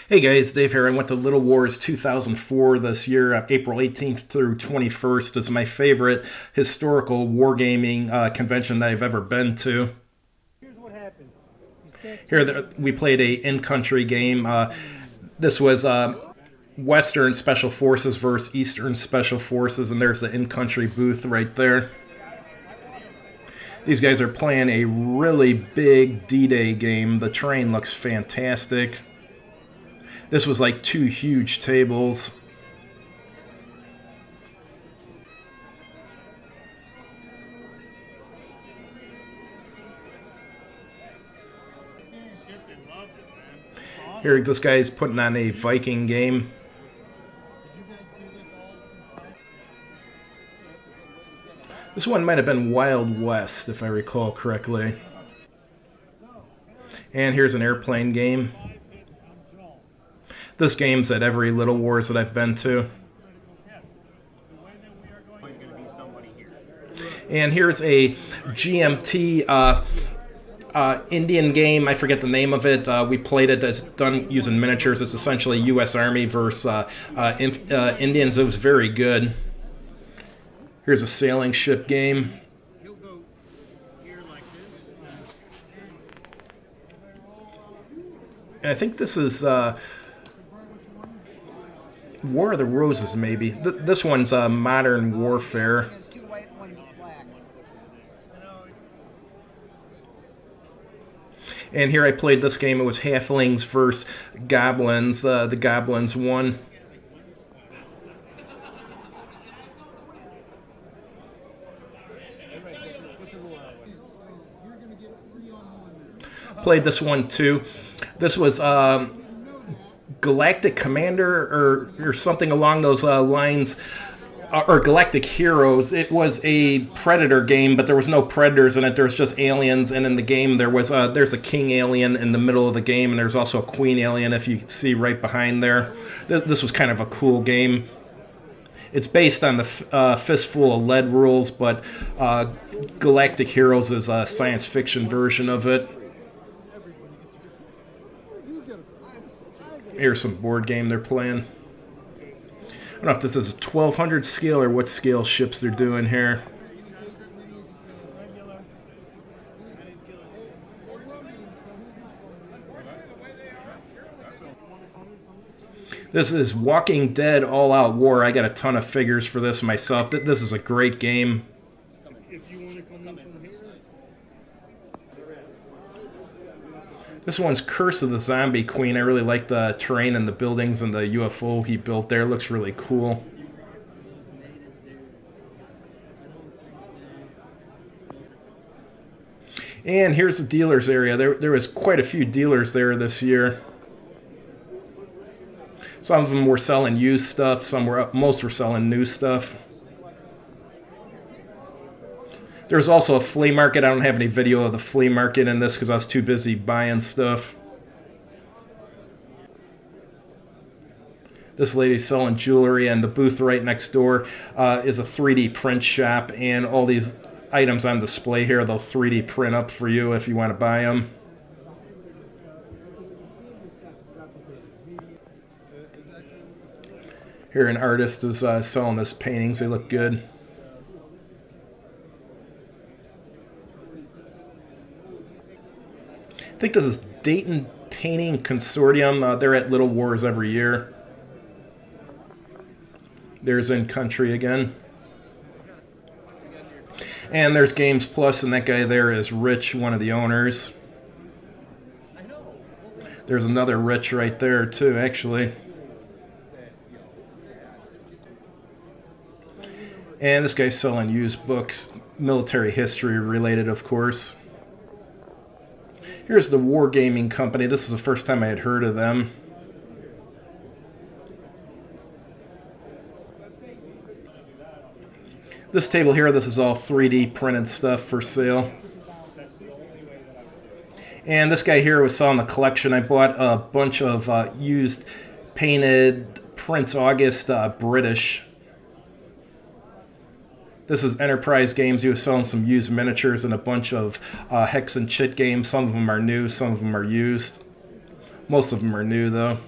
Hey guys, Dave here. I went to Little Wars 2004 this year, April 18th through 21st. It's my favorite historical wargaming convention that I've ever been to. Here's what happened. We played a in-country game. This was Western Special Forces versus Eastern Special Forces, and there's the in-country booth right there. These guys are playing a really big D-Day game. The terrain looks fantastic. This was like two huge tables. Here, this guy's putting on a Viking game. This one might have been Wild West, if I recall correctly. And here's an airplane game. This game's at every Little Wars that I've been to. And here's a GMT Indian game. I forget the name of it. We played it. It's done using miniatures. It's essentially U.S. Army versus Indians. It was very good. Here's a sailing ship game. And I think this is War of the Roses, maybe. This one's Modern Warfare. And here I played this game. It was Halflings versus Goblins. The Goblins won. Played this one too. This was Galactic Commander or something along those lines, or Galactic Heroes. It was a Predator game, but there was no predators in it. There was just aliens, and in the game there's a king alien in the middle of the game, and there's also a queen alien if you see right behind there. This was kind of a cool game. It's based on the Fistful of Lead rules, but Galactic Heroes is a science fiction version of it. Here's some board game they're playing. I don't know if this is a 1200 scale or what scale ships they're doing here. This is Walking Dead All Out War. I got a ton of figures for this myself. This is a great game. This one's Curse of the Zombie Queen. I really like the terrain and the buildings and the UFO he built there. It looks really cool. And here's the dealers area. There was quite a few dealers there this year. Some of them were selling used stuff. Most were selling new stuff. There's also a flea market. I don't have any video of the flea market in this because I was too busy buying stuff. This lady's selling jewelry, and the booth right next door is a 3D print shop, and all these items on display here, they'll 3D print up for you if you want to buy them. Here an artist is selling his paintings. They look good. I think this is Dayton Painting Consortium. They're at Little Wars every year. There's In Country again. And there's Games Plus, and that guy there is Rich, one of the owners. There's another Rich right there, too, actually. And this guy's selling used books, military history related, of course. Here's the Wargaming Company. This is the first time I had heard of them. This table here, this is all 3D printed stuff for sale. And this guy here was selling the collection. I bought a bunch of used painted Prince August British. This is Enterprise Games. He was selling some used miniatures and a bunch of hex and chit games. Some of them are new, some of them are used. Most of them are new, though.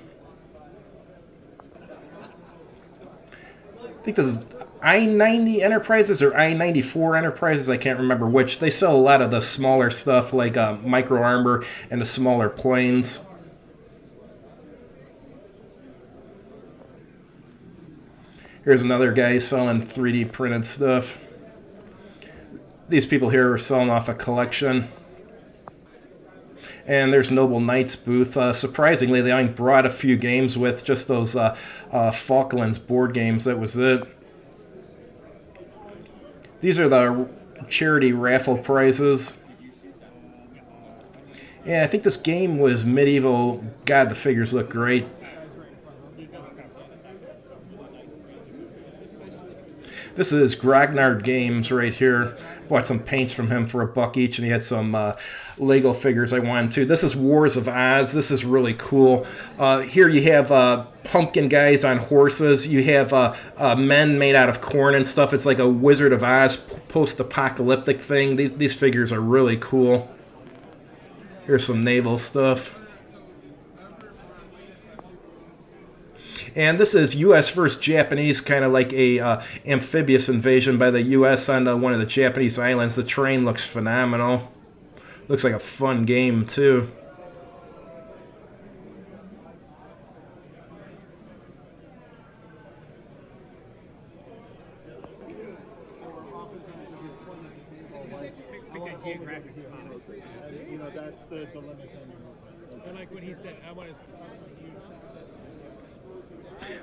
I think this is I-90 Enterprises or I-94 Enterprises. I can't remember which. They sell a lot of the smaller stuff like micro armor and the smaller planes. Here's another guy selling 3D printed stuff. These people here are selling off a collection. And there's Noble Knight's booth. Surprisingly, they only brought a few games with, just those Falklands board games. That was it. These are the charity raffle prizes. And I think this game was medieval. God, the figures look great. This is Grognard Games right here. Bought some paints from him for $1 each, and he had some Lego figures I wanted too. This is Wars of Oz. This is really cool. Here you have pumpkin guys on horses. You have men made out of corn and stuff. It's like a Wizard of Oz post-apocalyptic thing. These figures are really cool. Here's some naval stuff. And this is U.S. versus Japanese, kind of like a amphibious invasion by the U.S. on one of the Japanese islands. The terrain looks phenomenal. Looks like a fun game, too.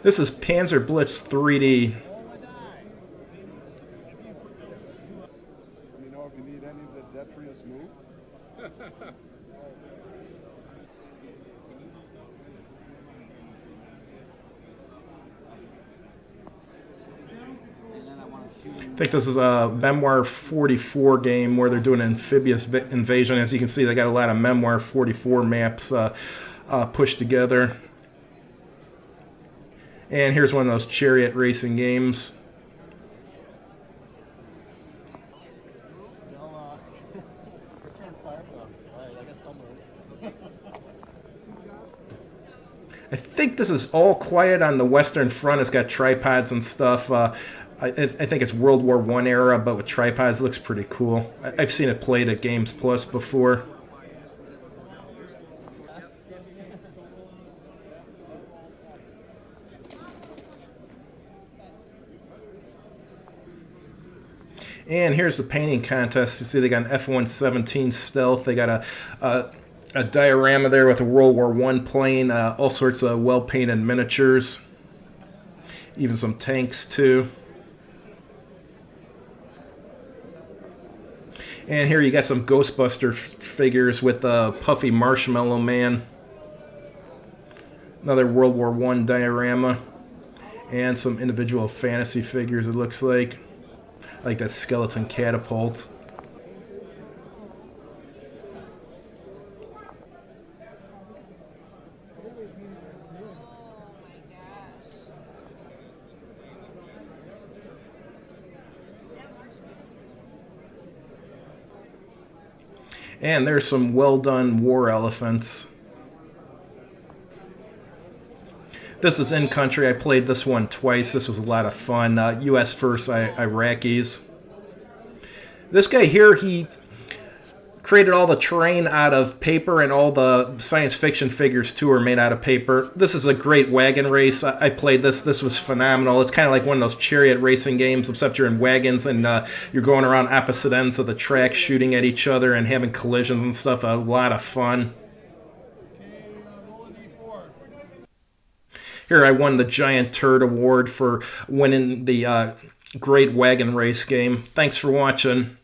This is Panzer Blitz 3D. You know if you need any of the detritus move? I think this is a Memoir 44 game where they're doing an amphibious invasion. As you can see, they got a lot of Memoir 44 maps pushed together. And here's one of those chariot racing games. I think this is All Quiet on the Western Front. It's got tripods and stuff. I think it's World War I era, but with tripods. It looks pretty cool. I've seen it played at Games Plus before. And here's the painting contest. You see they got an F-117 Stealth. They got a diorama there with a World War I plane. All sorts of well-painted miniatures. Even some tanks, too. And here you got some Ghostbuster figures with Puffy Marshmallow Man. Another World War I diorama. And some individual fantasy figures, it looks like. Like that skeleton catapult. And there's some well done war elephants. This is in country. I played this one twice. This was a lot of fun. U.S. versus Iraqis. This guy here, he created all the terrain out of paper, and all the science fiction figures too are made out of paper. This is a great wagon race. I played this. This was phenomenal. It's kind of like one of those chariot racing games, except you're in wagons and you're going around opposite ends of the track, shooting at each other and having collisions and stuff. A lot of fun. Here I won the Giant Turd Award for winning the Great Wagon Race game. Thanks for watching.